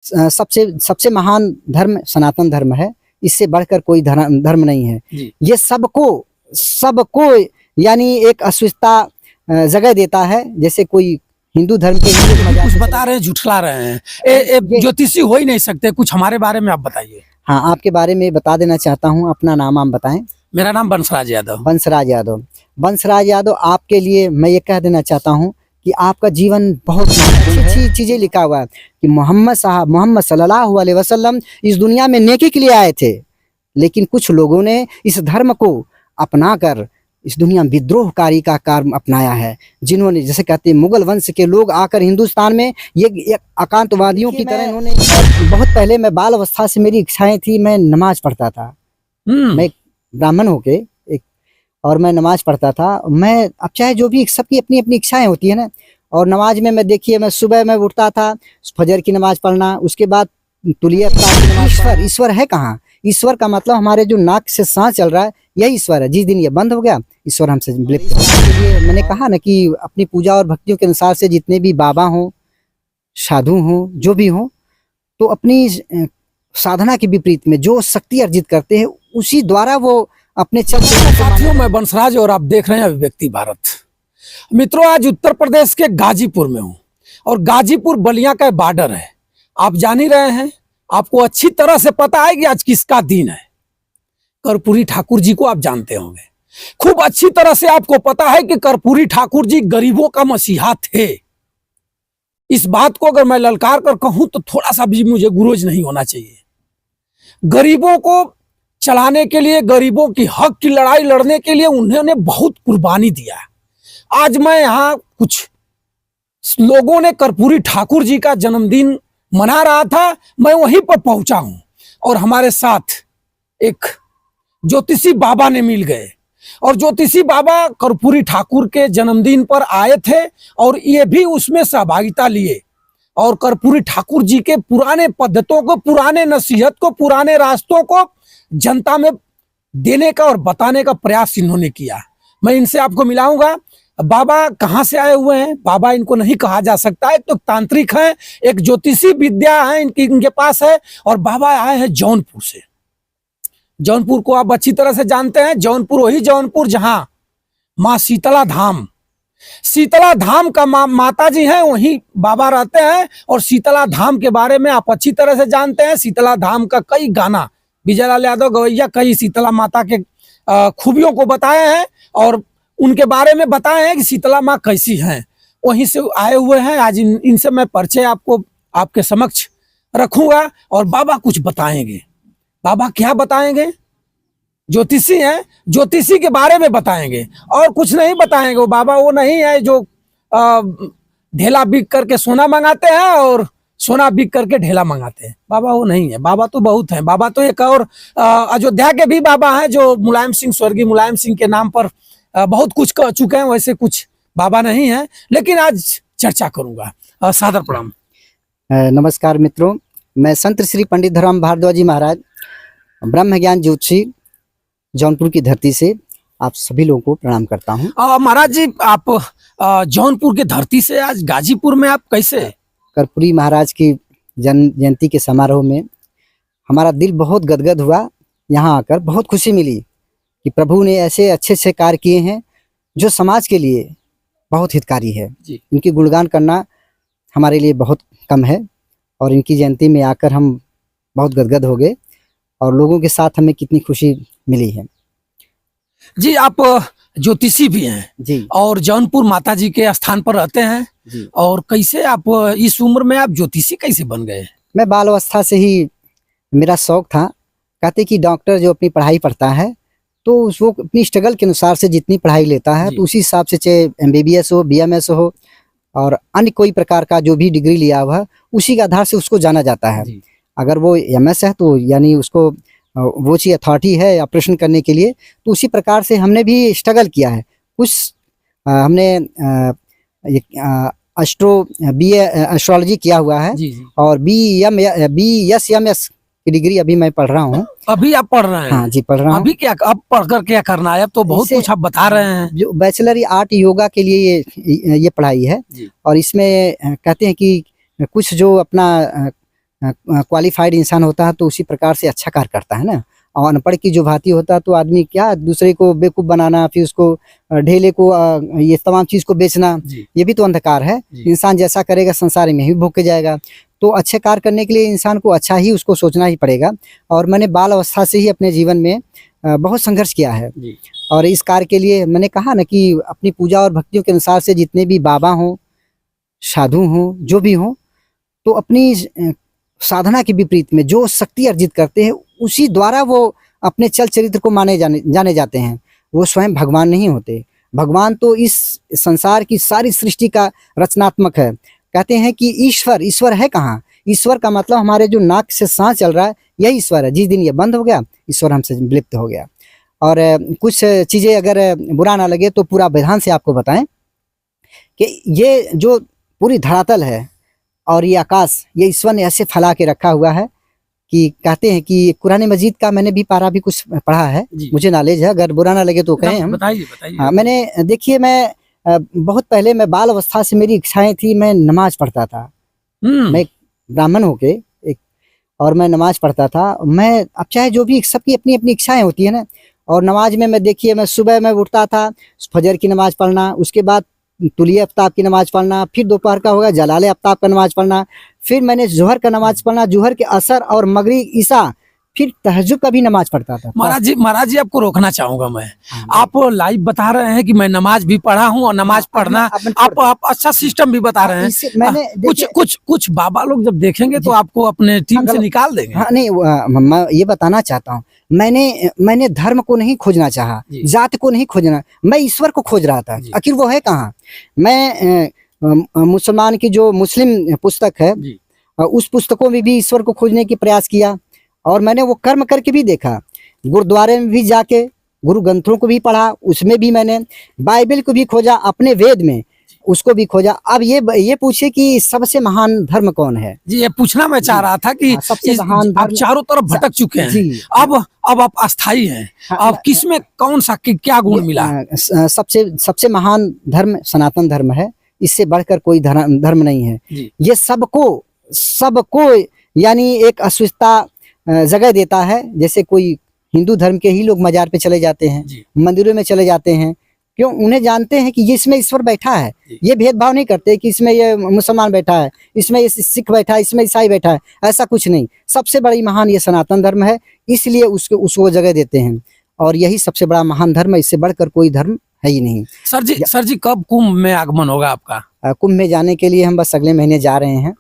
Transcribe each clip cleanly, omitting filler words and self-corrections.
सबसे सबसे महान धर्म सनातन धर्म है। इससे बढ़कर कोई धर्म नहीं है। ये सबको यानी एक अस्वस्थता जगह देता है। जैसे कोई हिंदू धर्म के लिए कुछ बता रहे हैं, झुठला रहे हैं, ज्योतिषी हो ही नहीं सकते। कुछ हमारे बारे में आप बताइए। हाँ, आपके बारे में बता देना चाहता हूँ। अपना नाम आप बताएं। मेरा नाम बंसराज यादव। बंसराज यादव। बंसराज यादव, आपके लिए मैं ये कह देना चाहता हूँ कि आपका जीवन बहुत अच्छी चीजें लिखा हुआ है कि मोहम्मद सल्लल्लाहु अलैहि वसल्लम इस दुनिया में नेकी के लिए आए थे, लेकिन कुछ लोगों ने इस धर्म को अपनाकर इस दुनिया में विद्रोहकारी का कार्य अपनाया है। जिन्होंने, जैसे कहते हैं, मुगल वंश के लोग आकर हिंदुस्तान में ये आतंकवादियों की तरह इन्होंने, बहुत पहले मैं बाल अवस्था से मेरी इच्छाएं थी, मैं नमाज पढ़ता था। मैं ब्राह्मण होके और मैं नमाज पढ़ता था। मैं अब चाहे जो भी, सबकी अपनी अपनी इच्छाएं होती है ना। और नमाज में मैं देखिए, मैं सुबह में उठता था, फजर की नमाज पढ़ना, उसके बाद तुलिया की नमाज। ईश्वर है कहाँ? ईश्वर का मतलब हमारे जो नाक से सांस चल रहा है, यही ईश्वर है। जिस दिन ये बंद हो गया, ईश्वर हमसे विलुप्त हो गया। मैंने कहा ना कि अपनी पूजा और भक्तियों के अनुसार से जितने भी बाबा हों, साधु हों, जो भी हों, तो अपनी साधना के विपरीत में जो शक्ति अर्जित करते हैं, उसी द्वारा वो अपने साथियों, मैं बंसराज और आप देख रहे हैं अभिव्यक्ति भारत। मित्रों, आज उत्तर प्रदेश के गाजीपुर में हूँ और गाजीपुर बलिया का बॉर्डर है। आप जान ही रहे हैं, आपको अच्छी तरह से पता है कि आज किसका दिन है। कर्पूरी ठाकुर जी को आप जानते होंगे, खूब अच्छी तरह से आपको पता है कि कर्पूरी ठाकुर जी गरीबों का मसीहा थे। इस बात को अगर मैं ललकार कर कहूं तो थोड़ा सा भी मुझे गुरोज नहीं होना चाहिए। गरीबों को चलाने के लिए, गरीबों की हक की लड़ाई लड़ने के लिए उन्होंने बहुत कुर्बानी दिया। आज मैं यहाँ, कुछ लोगों ने कर्पूरी ठाकुर जी का जन्मदिन मना रहा था, मैं वहीं पर पहुंचा हूं और हमारे साथ एक ज्योतिषी बाबा ने मिल गए और ज्योतिषी बाबा कर्पूरी ठाकुर के जन्मदिन पर आए थे और ये भी उसमें सहभागिता लिए और कर्पूरी ठाकुर जी के पुराने पद्धतों को, पुराने नसीहत को, पुराने रास्तों को जनता में देने का और बताने का प्रयास इन्होंने किया। मैं इनसे आपको मिलाऊंगा। बाबा कहाँ से आए हुए हैं? बाबा इनको नहीं कहा जा सकता, एक तो तांत्रिक हैं, एक ज्योतिषी विद्या है इनके पास है, और बाबा आए हैं जौनपुर से। जौनपुर को आप अच्छी तरह से जानते हैं। जौनपुर वही जौनपुर जहां माँ शीतला धाम का माता जी हैं, वहीं बाबा रहते हैं। और शीतला धाम के बारे में आप अच्छी तरह से जानते हैं। शीतला धाम का कई गाना विजय लाल यादव गवैया कई शीतला माता के खूबियों को बताए हैं और उनके बारे में बताए हैं कि शीतला माँ कैसी हैं। वहीं से आए हुए हैं। आज इनसे मैं परिचय आपको आपके समक्ष रखूंगा और बाबा कुछ बताएंगे। बाबा क्या बताएंगे? ज्योतिषी हैं, ज्योतिषी के बारे में बताएंगे और कुछ नहीं बताएंगे। वो बाबा वो नहीं है जो ढेला बिक करके सोना मंगाते हैं और सोना बिक करके ढेला मंगाते हैं। बाबा वो नहीं है। बाबा तो बहुत हैं। बाबा तो एक और अयोध्या के भी बाबा हैं जो मुलायम सिंह, स्वर्गीय मुलायम सिंह के नाम पर बहुत कुछ कह चुके हैं। वैसे कुछ बाबा नहीं है, लेकिन आज चर्चा करूंगा। सादर प्रणाम। नमस्कार मित्रों, मैं संत श्री पंडित धर्म भारद्वाज जी महाराज, ब्रह्म ज्ञान ज्योतिषी, जौनपुर की धरती से आप सभी लोगों को प्रणाम करता हूँ। महाराज जी, आप जौनपुर की धरती से आज गाजीपुर में आप कैसे? कर्पूरी महाराज की जयंती के समारोह में हमारा दिल बहुत गदगद हुआ। यहाँ आकर बहुत खुशी मिली कि प्रभु ने ऐसे अच्छे अच्छे कार्य किए हैं जो समाज के लिए बहुत हितकारी है। इनकी गुणगान करना हमारे लिए बहुत कम है और इनकी जयंती में आकर हम बहुत गदगद हो गए और लोगों के साथ हमें कितनी खुशी मिली है। जी, आप ज्योतिषी भी हैं जी और जौनपुर माता जी के स्थान पर रहते हैं जी। और कैसे आप इस उम्र में आप ज्योतिषी कैसे बन गए? मैं बाल अवस्था से ही मेरा शौक था। कहते कि डॉक्टर जो अपनी पढ़ाई पढ़ता है तो वो अपनी स्ट्रगल के अनुसार से जितनी पढ़ाई लेता है तो उसी हिसाब से, चाहे MBBS हो, BMS हो और अन्य कोई प्रकार का जो भी डिग्री लिया हुआ है, उसी के आधार से उसको जाना जाता है। अगर वो MS है तो यानी उसको वो चीज अथॉरिटी है ऑपरेशन करने के लिए, तो उसी प्रकार से हमने भी स्ट्रगल किया है। कुछ हमने एस्ट्रोलॉजी किया हुआ है और BSMS की डिग्री अभी मैं पढ़ रहा हूँ। अभी आप पढ़ रहे हैं? हाँ जी, पढ़ रहा हूँ। अभी क्या, अब पढ़कर क्या करना है? अब तो बहुत कुछ आप बता रहे हैं। जो बैचलर आर्ट योगा के लिए ये पढ़ाई है और इसमें कहते हैं कि कुछ जो अपना क्वालिफाइड इंसान होता है तो उसी प्रकार से अच्छा कार्य करता है ना। और अनपढ़ की जो भांति होता है तो आदमी क्या दूसरे को बेवकूफ़ बनाना, फिर उसको ढेले को ये तमाम चीज़ को बेचना, जी ये भी तो अंधकार है। जी इंसान जैसा करेगा संसार में ही भोग के जाएगा। तो अच्छे कार्य करने के लिए इंसान को अच्छा ही उसको सोचना ही पड़ेगा। और मैंने बाल अवस्था से ही अपने जीवन में बहुत संघर्ष किया है। जी और इस कार्य के लिए मैंने कहा ना कि अपनी पूजा और भक्तियों के अनुसार से जितने भी बाबा हों, साधु हों, जो भी हों, तो अपनी साधना के विपरीत में जो शक्ति अर्जित करते हैं उसी द्वारा वो अपने चल चरित्र को जाने जाते हैं। वो स्वयं भगवान नहीं होते। भगवान तो इस संसार की सारी सृष्टि का रचनात्मक है। कहते हैं कि ईश्वर है कहाँ? ईश्वर का मतलब हमारे जो नाक से सांस चल रहा है यही ईश्वर है। जिस दिन ये बंद हो गया ईश्वर हमसे विलुप्त हो गया। और कुछ चीज़ें अगर बुरा ना लगे तो पूरा विधान से आपको बताएं कि ये जो पूरी धरातल है और ये आकाश, ये ईश्वर ने ऐसे फैला के रखा हुआ है कि कहते हैं कि कुरान मजीद का मैंने भी पारा भी कुछ पढ़ा है, जी मुझे नॉलेज है, अगर बुरा ना लगे तो कहें हम। बताइए बताइए। हाँ, मैंने देखिए मैं बहुत पहले मैं बाल अवस्था से मेरी इच्छाएं थी, मैं नमाज पढ़ता था। मैं एक ब्राह्मण होके एक और मैं नमाज पढ़ता था। मैं अब चाहे जो भी सबकी अपनी अपनी इच्छाएं होती है ना। और नमाज में मैं देखिए मैं सुबह में उठता था, फजर की नमाज पढ़ना, उसके बाद तुलिया आफ्ताब की नमाज पढ़ना, फिर दोपहर का होगा जलाले आफ्ताब का नमाज पढ़ना, फिर मैंने जोहर का नमाज पढ़ना, जोहर के असर और मगरिब ईशा, फिर तहज्जुद का भी नमाज पढ़ता था। महाराज जी आपको रोकना चाहूंगा मैं। हाँ, आप लाइव बता रहे हैं कि मैं नमाज भी पढ़ा हूं और नमाज पढ़ना आप अच्छा सिस्टम भी बता रहे हैं। मैंने कुछ बाबा लोग जब देखेंगे तो आपको अपने टीम से निकाल देंगे। हाँ नहीं, मैं ये बताना चाहता हूँ, मैंने धर्म को नहीं खोजना चाहा, जात को नहीं खोजना, मैं ईश्वर को खोज रहा था। आखिर वो है कहाँ? मैं मुसलमान की जो मुस्लिम पुस्तक है उस पुस्तकों में भी ईश्वर को खोजने की प्रयास किया। और मैंने वो कर्म करके भी देखा, गुरुद्वारे में भी जाके गुरु ग्रंथों को भी पढ़ा, उसमें भी मैंने बाइबल को भी खोजा, अपने वेद में उसको भी खोजा। अब ये पूछे कि सबसे महान धर्म कौन है? जी ये पूछना मैं चाह रहा था कि सबसे महान आप चारों तरफ भटक चुके हैं, अब आप अस्थाई हैं। अब किसमें कौन सा क्या गुण मिला? सबसे महान धर्म सनातन धर्म है। इससे बढ़कर कोई धर्म नहीं है। ये सबको यानी एक अस्वस्थता जगह देता है। जैसे कोई हिंदू धर्म के ही लोग मजार पे चले जाते हैं, मंदिरों में चले जाते हैं, क्यों? उन्हें जानते हैं कि ये इसमें ईश्वर बैठा है। ये भेदभाव नहीं करते कि इसमें ये मुसलमान बैठा है, इसमें ये सिख बैठा है, इसमें ईसाई बैठा है, ऐसा कुछ नहीं। सबसे बड़ी महान ये सनातन धर्म है, इसलिए उसको जगह देते हैं। और यही सबसे बड़ा महान धर्म है, इससे बढ़कर कोई धर्म है ही नहीं। सर जी कब कुंभ में आगमन होगा आपका? कुंभ में जाने के लिए हम बस अगले महीने जा रहे हैं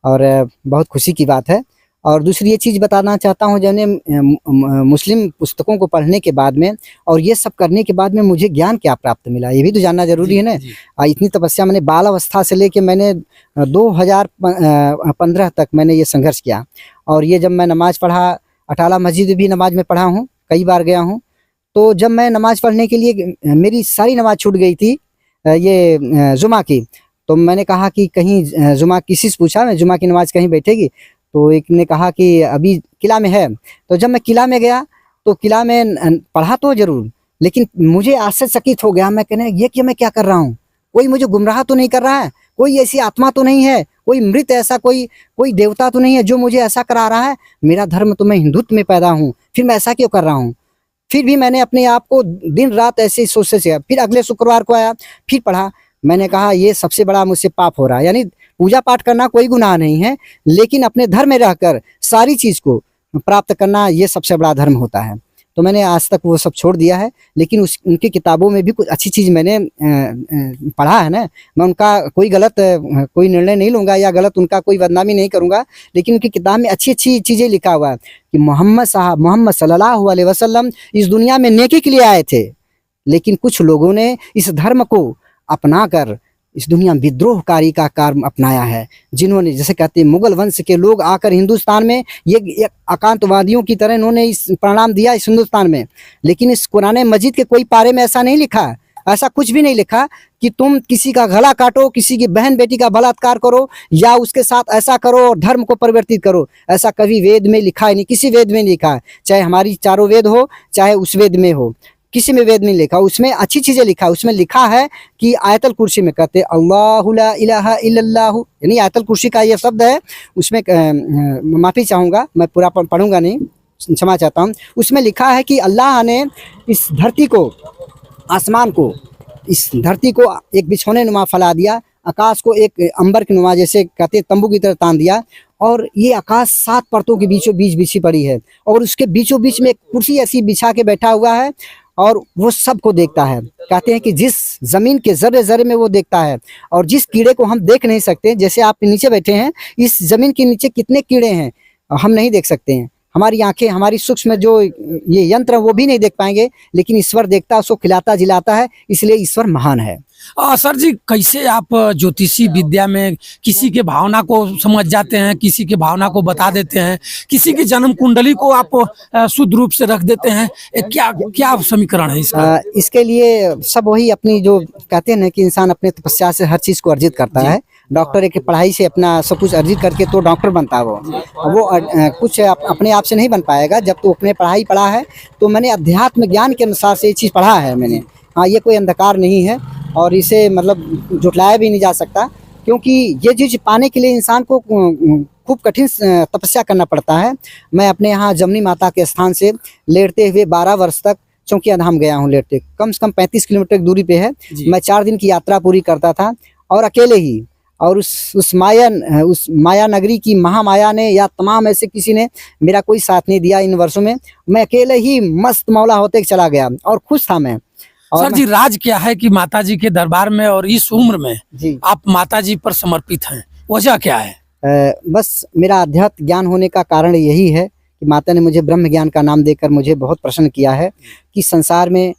और बहुत खुशी की बात है। और दूसरी ये चीज़ बताना चाहता हूँ, जैसे मुस्लिम पुस्तकों को पढ़ने के बाद में और ये सब करने के बाद में मुझे ज्ञान क्या प्राप्त मिला, ये भी तो जानना जरूरी है ना। इतनी तपस्या मैंने बाल अवस्था से लेके मैंने 2015 तक मैंने ये संघर्ष किया। और ये जब मैं नमाज़ पढ़ा, अटाला मस्जिद भी नमाज में पढ़ा हूँ, कई बार गया हूँ। तो जब मैं नमाज़ पढ़ने के लिए, मेरी सारी नमाज छूट गई थी ये जुमा की, तो मैंने कहा कि कहीं जुमा, किसी से पूछा मैं जुमा की नमाज कहीं बैठेगी, तो एक ने कहा कि अभी किला में है। तो जब मैं किला में गया तो किला में पढ़ा तो जरूर, लेकिन मुझे आश्चर्यचकित हो गया। मैं कहने ये कि मैं क्या कर रहा हूँ, कोई मुझे गुमराह तो नहीं कर रहा है, कोई ऐसी आत्मा तो नहीं है, कोई मृत ऐसा कोई देवता तो नहीं है जो मुझे ऐसा करा रहा है। मेरा धर्म तो, मैं हिंदुत्व में पैदा हूँ, फिर मैं ऐसा क्यों कर रहा हूँ? फिर भी मैंने अपने आप को दिन रात ऐसे सोचते से, फिर अगले शुक्रवार को आया, फिर पढ़ा। मैंने कहा ये सबसे बड़ा मुझसे पाप हो रहा है। यानी पूजा पाठ करना कोई गुनाह नहीं है, लेकिन अपने धर्म में रहकर सारी चीज़ को प्राप्त करना ये सबसे बड़ा धर्म होता है। तो मैंने आज तक वो सब छोड़ दिया है, लेकिन उनकी किताबों में भी कुछ अच्छी चीज़ मैंने पढ़ा है ना। मैं उनका कोई गलत कोई निर्णय नहीं लूँगा या गलत उनका कोई बदनामी नहीं करूँगा, लेकिन उनकी किताब में अच्छी अच्छी चीज़ें लिखा हुआ है कि मोहम्मद सल्लल्लाहु अलैहि वसल्लम इस दुनिया में नेकी के लिए आए थे, लेकिन कुछ लोगों ने इस धर्म को अपना कर इस दुनिया में विद्रोहकारी का कार्य अपनाया है। जिन्होंने, जैसे कहते हैं, मुगल वंश के लोग आकर हिंदुस्तान में ये आकांतवादियों की तरह इन्होंने इस परिणाम दिया इस हिंदुस्तान में। लेकिन इस कुरान मजीद के कोई पारे में ऐसा नहीं लिखा, ऐसा कुछ भी नहीं लिखा कि तुम किसी का गला काटो, किसी की बहन बेटी का बलात्कार करो या उसके साथ ऐसा करो और धर्म को परिवर्तित करो। ऐसा कभी वेद में लिखा है नहीं, किसी वेद में नहीं लिखा है, चाहे हमारी चारों वेद हो चाहे उस वेद में हो। किसी में वेद में नहीं लिखा, उसमें अच्छी चीजें लिखा है। उसमें लिखा है कि आयतल कुर्सी में कहते अल्लाहु ला इलाहा इल्लल्लाहु, यानी आयतल कुर्सी का ये शब्द है। उसमें माफी चाहूंगा, मैं पूरा पढ़ूंगा नहीं, क्षमा चाहता हूँ। उसमें लिखा है कि अल्लाह ने इस धरती को, आसमान को, इस धरती को एक बिछौने नुमा फैला दिया, आकाश को एक अंबर के नुमा जैसे कहते हैं तंबू की तरह तान दिया, और ये आकाश 7 परतों के बीचों बीच बिछी पड़ी है, और उसके बीचों बीच में एक कुर्सी ऐसी बिछा के बैठा हुआ है, और वो सबको देखता है। कहते हैं कि जिस जमीन के जर्रे जर्रे में वो देखता है, और जिस कीड़े को हम देख नहीं सकते, जैसे आप नीचे बैठे हैं, इस जमीन के नीचे कितने कीड़े हैं हम नहीं देख सकते हैं। हमारी आंखें, हमारी सूक्ष्म जो ये यंत्र वो भी नहीं देख पाएंगे, लेकिन ईश्वर देखता है, उसको खिलाता जिलाता है, इसलिए ईश्वर महान है। सर जी, कैसे आप ज्योतिषी विद्या में किसी के भावना को समझ जाते हैं, किसी के भावना को बता देते हैं, किसी की जन्म कुंडली को आप शुद्ध रूप से रख देते हैं, क्या क्या समीकरण है इसका? इसके लिए सब वही अपनी जो कहते हैं ना कि इंसान अपने तपस्या से हर चीज को अर्जित करता है। डॉक्टर एक पढ़ाई से अपना सब कुछ अर्जित करके तो डॉक्टर बनता है। वो कुछ अपने आप से नहीं बन पाएगा। जब तो अपने पढ़ाई पढ़ा है, तो मैंने अध्यात्म ज्ञान के अनुसार से ये चीज़ पढ़ा है मैंने। हाँ, ये कोई अंधकार नहीं है, और इसे मतलब जुटलाया भी नहीं जा सकता, क्योंकि ये चीज़ पाने के लिए इंसान को खूब कठिन तपस्या करना पड़ता है। मैं अपने यहाँ जमनी माता के स्थान से लेटते हुए 12 वर्ष तक चौकिया धाम गया हूँ। लेटते कम से कम 35 किलोमीटर की दूरी पे है। मैं 4 दिन की यात्रा पूरी करता था, और अकेले ही। और उस माया नगरी की महामाया ने या तमाम ऐसे किसी ने मेरा कोई साथ नहीं दिया इन वर्षों में। मैं अकेले ही मस्त मौला होते चला गया, और खुश था मैं। सर जी, राज क्या है कि माताजी के दरबार में और इस उम्र में जी आप माताजी पर समर्पित हैं? वजह क्या है? बस मेरा अध्यात्म ज्ञान होने का कारण यही है कि माता ने मुझे ब्रह्म ज्ञान का नाम देकर मुझे बहुत प्रसन्न किया है कि संसार में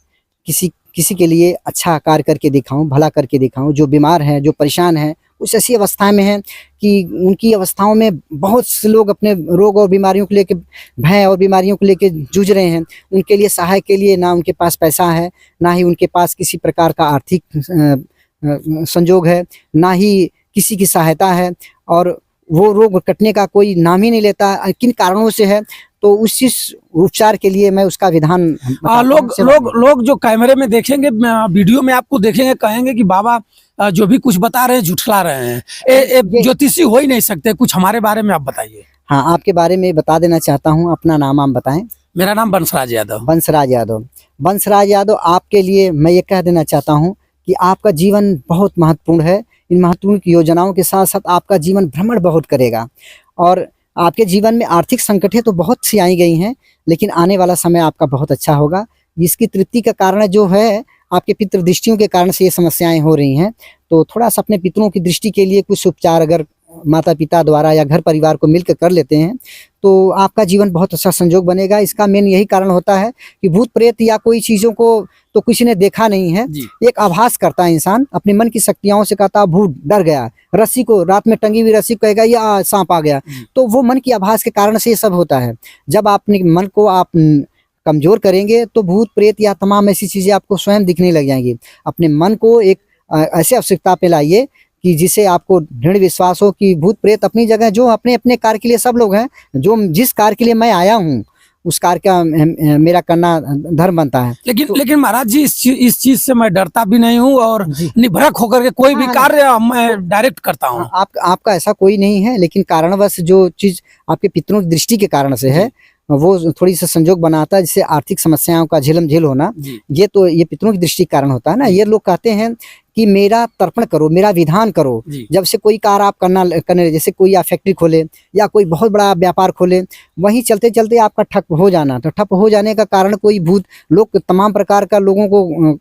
किसी के लिए अच्छा कार्य करके दिखाऊं, भला करके दिखाऊं। जो बीमार हैं, जो परेशान हैं, कुछ ऐसी अवस्था में हैं कि उनकी अवस्थाओं में बहुत से लोग अपने रोग और बीमारियों को लेके, भय और बीमारियों को लेके जूझ रहे हैं। उनके लिए सहाय के लिए ना उनके पास पैसा है, ना ही उनके पास किसी प्रकार का आर्थिक संजोग है, ना ही किसी की सहायता है, और वो रोग कटने का कोई नाम ही नहीं लेता। किन कारणों से है, तो उस चीज उपचार के लिए मैं उसका विधान लोग जो कैमरे में देखेंगे, वीडियो में आपको देखेंगे, कहेंगे कि बाबा जो भी कुछ बता रहे हैं झुठला रहे हैं, ज्योतिषी हो ही नहीं सकते। कुछ हमारे बारे में आप बताइए। हाँ, आपके बारे में बता देना चाहता हूँ। अपना नाम आप बताएं। मेरा नाम बंसराज यादव। बंसराज यादव। बंसराज यादव, आपके लिए मैं ये कह देना चाहता हूँ कि आपका जीवन बहुत महत्वपूर्ण है। इन महत्वपूर्ण योजनाओं के साथ साथ आपका जीवन भ्रमण बहुत करेगा, और आपके जीवन में आर्थिक संकटें तो बहुत सी आई गई हैं, लेकिन आने वाला समय आपका बहुत अच्छा होगा। इसकी तृप्ति का कारण जो है, आपके पितृ दृष्टियों के कारण से ये समस्याएं हो रही हैं। तो थोड़ा सा अपने पितरों की दृष्टि के लिए कुछ उपचार अगर माता पिता द्वारा या घर परिवार को मिलकर कर लेते हैं, तो आपका जीवन बहुत अच्छा संजोग बनेगा। इसका मेन यही कारण होता है कि भूत प्रेत या कोई चीज़ों को तो किसी ने देखा नहीं है। एक आभास करता है इंसान, अपने मन की शक्तियों से कहता भूत डर गया, रस्सी को रात में टंगी हुई रस्सी कहेगा या सांप आ गया, तो वो मन की आभास के कारण से ये सब होता है। जब आप अपने मन को आप कमजोर करेंगे, तो भूत प्रेत या तमाम ऐसी चीज़ें आपको स्वयं दिखने लग जाएंगी। अपने मन को एक ऐसे आवश्यकता पे लाइए कि जिसे आपको दृढ़ विश्वास हो कि भूत प्रेत अपनी जगह, जो अपने अपने कार्य के लिए सब लोग हैं, जो जिस कार्य के लिए मैं आया हूँ उस कार्य का मेरा करना धर्म बनता है। लेकिन महाराज जी, इस चीज से मैं डरता भी नहीं हूँ, और निभरक होकर के कोई भी कार्य मैं डायरेक्ट करता हूँ। आपका ऐसा कोई नहीं है, लेकिन कारणवश जो चीज आपके पितरों की दृष्टि के कारण से है, वो थोड़ी सा संजोग बनाता है, जिससे आर्थिक समस्याओं का झिलम झिल होना, ये पितरों की दृष्टि के कारण होता है ना। ये लोग कहते हैं कि मेरा तर्पण करो, मेरा विधान करो। जब से कोई कार्य आप करने, जैसे कोई आप फैक्ट्री खोले या कोई बहुत बड़ा व्यापार खोले, वहीं चलते चलते आपका ठप हो जाना, तो ठप हो जाने का कारण कोई भूत लोग, तमाम प्रकार का लोगों को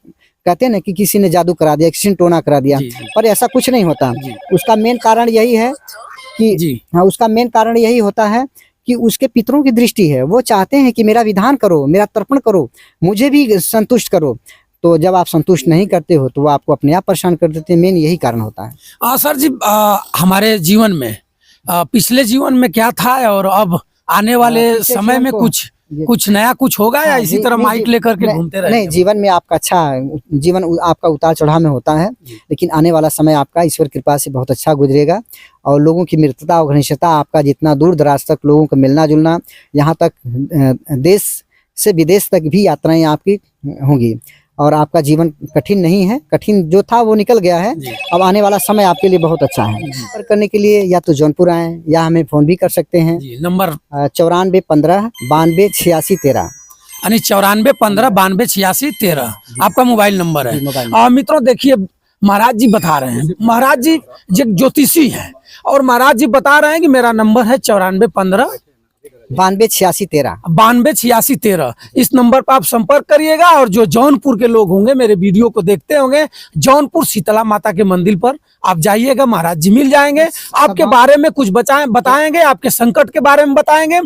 कहते हैं ना कि किसी ने जादू करा दिया, किसी ने टोना करा दिया, पर ऐसा कुछ नहीं होता। उसका मेन कारण यही है कि उसका मेन कारण यही होता है कि उसके पितरों की दृष्टि है। वो चाहते हैं कि मेरा विधान करो, मेरा तर्पण करो, मुझे भी संतुष्ट करो। तो जब आप संतुष्ट नहीं करते हो, तो वो आपको अपने आप परेशान कर देते हैं। मेन यही कारण होता है। सर जी, हमारे जीवन में पिछले जीवन में क्या था, और अब आने वाले समय में कुछ नया कुछ होगा, या इसी तरह माइक लेकर के घूमते रहेंगे? नहीं, जीवन में आपका अच्छा जीवन, आपका उतार चढ़ाव में होता है, लेकिन आने वाला समय आपका ईश्वर कृपा से बहुत अच्छा गुजरेगा। और लोगों की मित्रता और घनिष्ठता, आपका जितना दूर दराज तक लोगों का मिलना जुलना, यहाँ तक देश से विदेश तक भी यात्राएं आपकी होंगी और आपका जीवन कठिन नहीं है, कठिन जो था वो निकल गया है। अब आने वाला समय आपके लिए बहुत अच्छा है। संपर्क करने के लिए या तो जौनपुर आए या हमें फोन भी कर सकते हैं। जी, नंबर 9415 92 86 13 यानी 9415 92 86 13 आपका मोबाइल नंबर है। मोबाइल मित्रों देखिए, महाराज जी बता रहे हैं, महाराज जी एक ज्योतिषी हैं और महाराज जी बता रहे हैं कि मेरा नंबर है 9415 92 86 13। 92 86 13। इस नंबर पर आप संपर्क करिएगा। और जो जौनपुर के लोग होंगे, मेरे वीडियो को देखते होंगे, जौनपुर शीतला माता के मंदिर पर आप जाइएगा, महाराज जी मिल जाएंगे, आपके बारे में कुछ बताएंगे, आपके संकट के बारे में बताएंगे।